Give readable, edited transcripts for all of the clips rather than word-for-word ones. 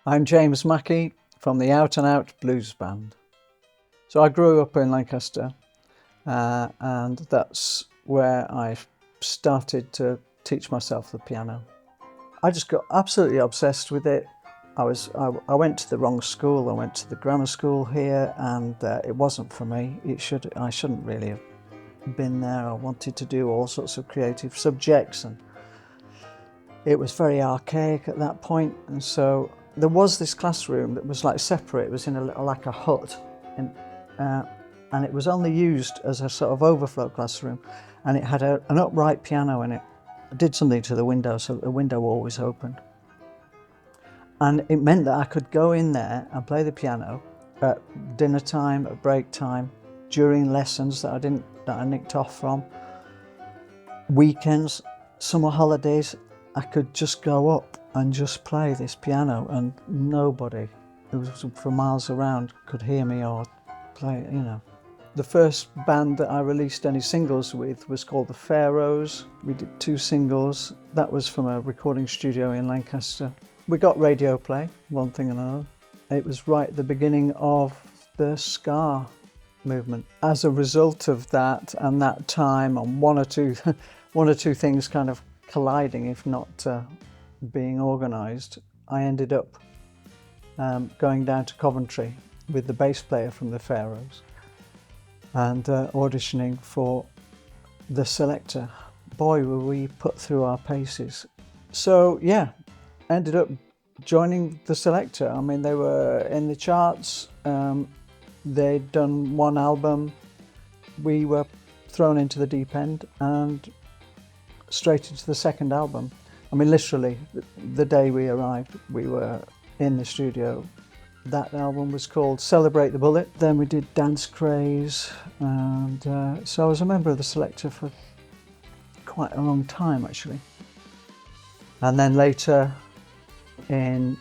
I'm James Mackie from the Out and Out Blues Band. So I grew up in Lancaster and that's where I started to teach myself the piano. I just got absolutely obsessed with it. I went to the wrong school. I went to the grammar school here and it wasn't for me. I shouldn't really have been there. I wanted to do all sorts of creative subjects and it was very archaic at that point, and so there was this classroom that was like separate. It was in a little, like a hut, and it was only used as a sort of overflow classroom, and it had an upright piano in it. I did something to the window, so the window always opened, and it meant that I could go in there and play the piano at dinner time, at break time, during lessons that I nicked off from, weekends, summer holidays. I could just go up and just play this piano and nobody who was for miles around could hear me or play it, you know. The first band that I released any singles with was called the Pharaohs. We did 2 singles. That was from a recording studio in Lancaster. We got radio play, one thing and another. It was right at the beginning of the ska movement. As a result of that and that time and one or two things kind of colliding, if not being organised, I ended up going down to Coventry with the bass player from the Pharaohs and auditioning for the Selector. Boy, were we put through our paces. So yeah, ended up joining the Selector. I mean, they were in the charts. They'd done 1 album. We were thrown into the deep end and straight into the 2nd album. I mean, literally, the day we arrived, we were in the studio. That album was called Celebrate the Bullet. Then we did Dance Craze, and so I was a member of the Selector for quite a long time, actually. And then later, in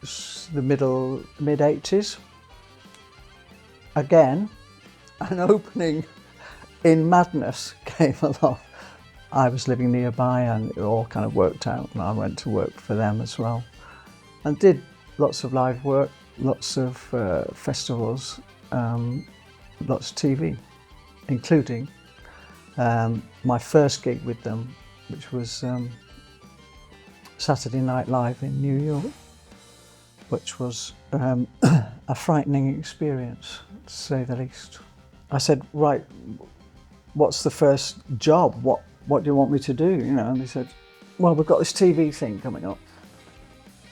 the mid-80s, again, an opening in Madness came along. I was living nearby and it all kind of worked out, and I went to work for them as well and did lots of live work, lots of festivals, lots of TV, including my first gig with them, which was Saturday Night Live in New York, which was a frightening experience, to say the least. I said, right, what's the first job? What do you want me to do? You know, and they said, well, we've got this TV thing coming up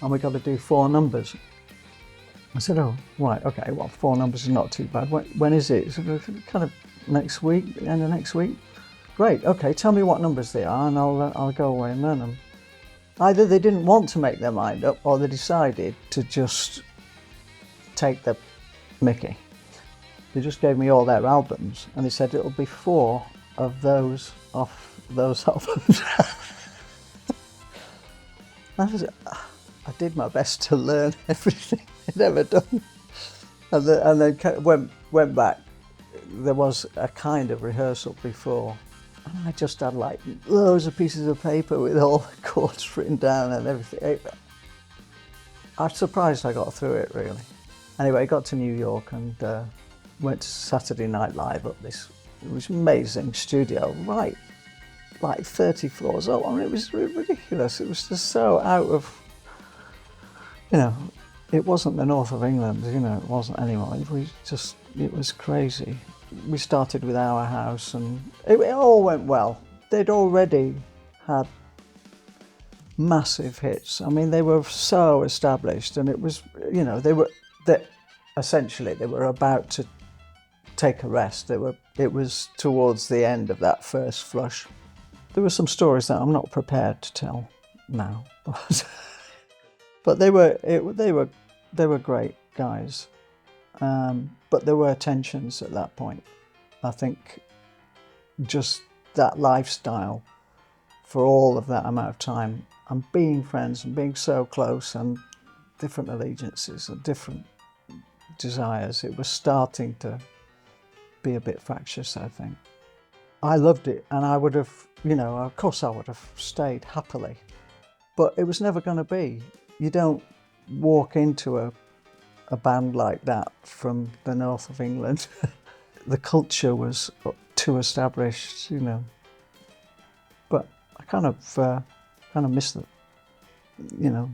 and we've got to do 4 numbers. I said, oh, right, okay, well, 4 numbers is not too bad. When is it? So kind of next week, the end of next week. Great, okay, tell me what numbers they are and I'll go away and learn them. Either they didn't want to make their mind up or they decided to just take the mickey. They just gave me all their albums and they said it'll be 4 of those off those albums. I did my best to learn everything I'd ever done, and then went back. There was a kind of rehearsal before, and I just had like loads of pieces of paper with all the chords written down and everything. I'm surprised I got through it, really. Anyway, I got to New York and went to Saturday Night Live up this. It was an amazing studio, right, like 30 floors up. I mean, it was ridiculous. It was just so out of, you know, it wasn't the north of England, you know, it wasn't anymore. It was crazy. We started with Our House and it all went well. They'd already had massive hits. I mean, they were so established and it was, you know, essentially they were about to take a rest. It was towards the end of that first flush. There were some stories that I'm not prepared to tell now, but they were great guys. But there were tensions at that point. I think just that lifestyle for all of that amount of time and being friends and being so close and different allegiances and different desires, it was starting to be a bit fractious, I think. I loved it and I would have, you know, of course I would have stayed happily, but it was never going to be. You don't walk into a band like that from the north of England. The culture was too established, you know. But I kind of miss them, you know,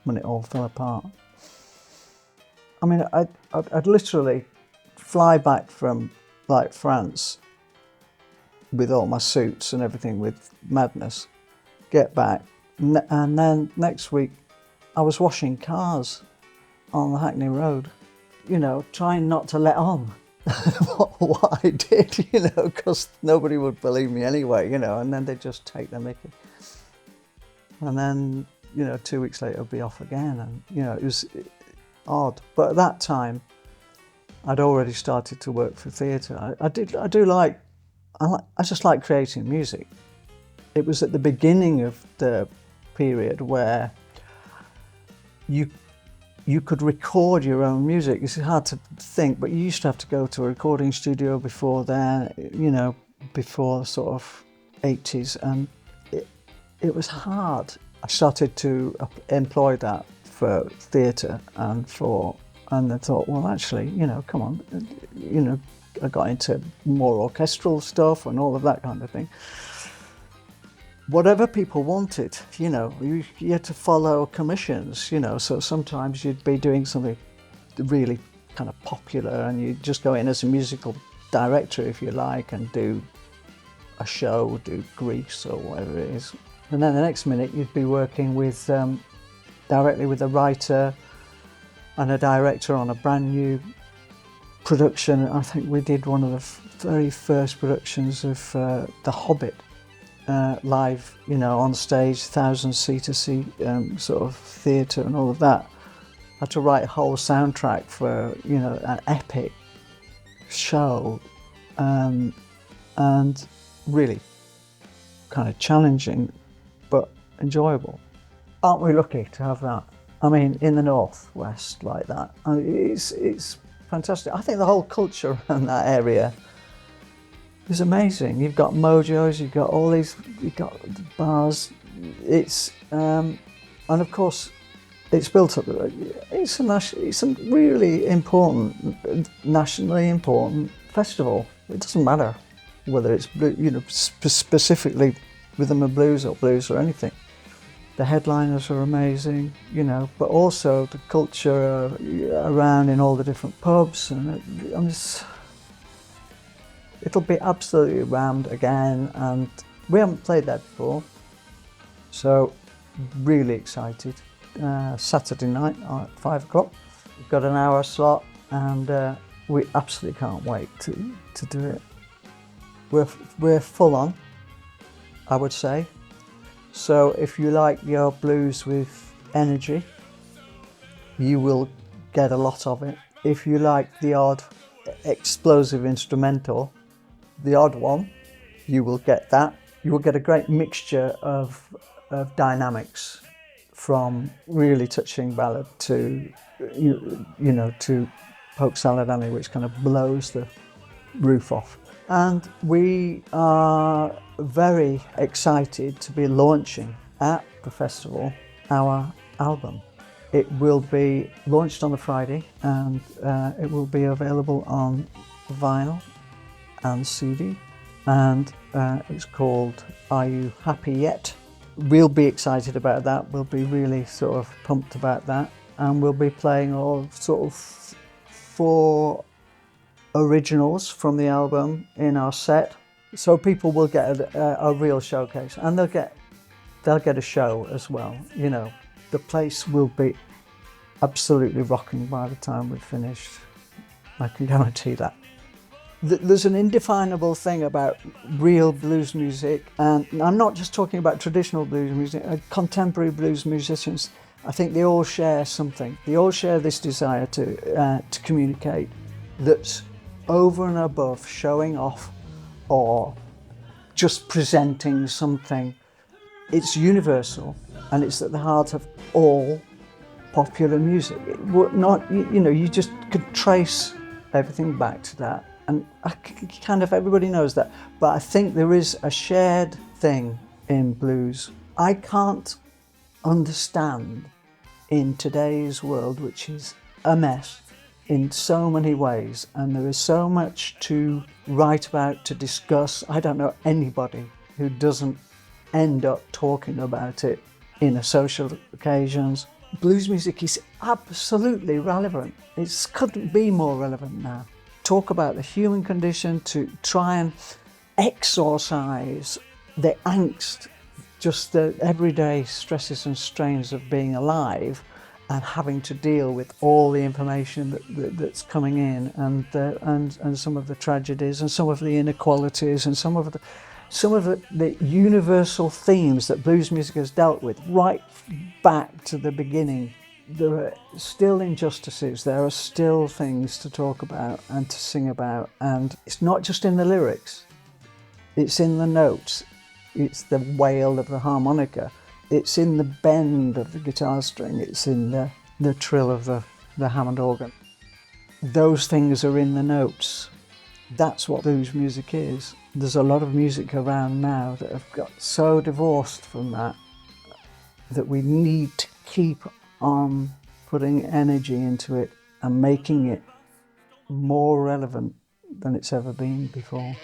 when it all fell apart. I mean, I'd literally fly back from like France with all my suits and everything with madness, get back, and then next week I was washing cars on the Hackney Road, you know, trying not to let on what I did, you know, because nobody would believe me anyway, you know, and then they'd just take the mickey. And then, you know, 2 weeks later I'd be off again, and, you know, it was odd. But at that time, I'd already started to work for theatre. I just like creating music. It was at the beginning of the period where you could record your own music. It's hard to think, but you used to have to go to a recording studio before then, you know, before sort of 80s, and it was hard. I started to employ that for theatre and I thought, well, actually, you know, come on, you know, I got into more orchestral stuff and all of that kind of thing. Whatever people wanted, you know, you had to follow commissions, you know, so sometimes you'd be doing something really kind of popular and you'd just go in as a musical director, if you like, and do a show, do Grease or whatever it is. And then the next minute you'd be working with directly with a writer and a director on a brand new production. I think we did one of the very first productions of The Hobbit, live, you know, on stage, 1,000-seater sort of theatre and all of that. I had to write a whole soundtrack for, you know, an epic show, and really kind of challenging but enjoyable. Aren't we lucky to have that? I mean, in the northwest like that, I mean, it's fantastic. I think the whole culture around that area is amazing. You've got mojos, you've got all these, you've got bars. It's and of course, it's built up. It's a really important, nationally important festival. It doesn't matter whether it's, you know, specifically rhythm and blues or anything. The headliners are amazing, you know, but also the culture around in all the different pubs, and it'll be absolutely rammed again, and we haven't played that before, so really excited. Saturday night at 5 o'clock, we've got an hour slot, and we absolutely can't wait to do it. We're full on, I would say. So if you like your blues with energy, you will get a lot of it. If you like the odd explosive instrumental, the odd one, you will get that. You will get a great mixture of dynamics, from really touching ballad to, you know, to Poke Salad Annie, which kind of blows the roof off. And we are very excited to be launching at the festival our album. It will be launched on a Friday, and it will be available on vinyl and CD, and it's called Are You Happy Yet? We'll be excited about that. We'll be really sort of pumped about that, and we'll be playing all sort of 4 originals from the album in our set, so people will get a real showcase, and they'll get a show as well. You know, the place will be absolutely rocking by the time we've finished. I can guarantee that. There's an indefinable thing about real blues music, and I'm not just talking about traditional blues music, contemporary blues musicians. I think they all share something. They all share this desire to communicate that's over and above showing off or just presenting something. It's universal, and it's at the heart of all popular music. You know, you just could trace everything back to that, and kind of everybody knows that. But I think there is a shared thing in blues. I can't understand in today's world, which is a mess in so many ways, and there is so much to write about, to discuss. I don't know anybody who doesn't end up talking about it in a social occasions. Blues music is absolutely relevant. It couldn't be more relevant now. Talk about the human condition, to try and exorcise the angst, just the everyday stresses and strains of being alive and having to deal with all the information that's coming in, and some of the tragedies and some of the inequalities and some of the universal themes that blues music has dealt with right back to the beginning. There are still injustices, there are still things to talk about and to sing about, and it's not just in the lyrics, it's in the notes, it's the wail of the harmonica, it's in the bend of the guitar string, it's in the trill of the Hammond organ. Those things are in the notes. That's what blues music is. There's a lot of music around now that have got so divorced from that we need to keep on putting energy into it and making it more relevant than it's ever been before.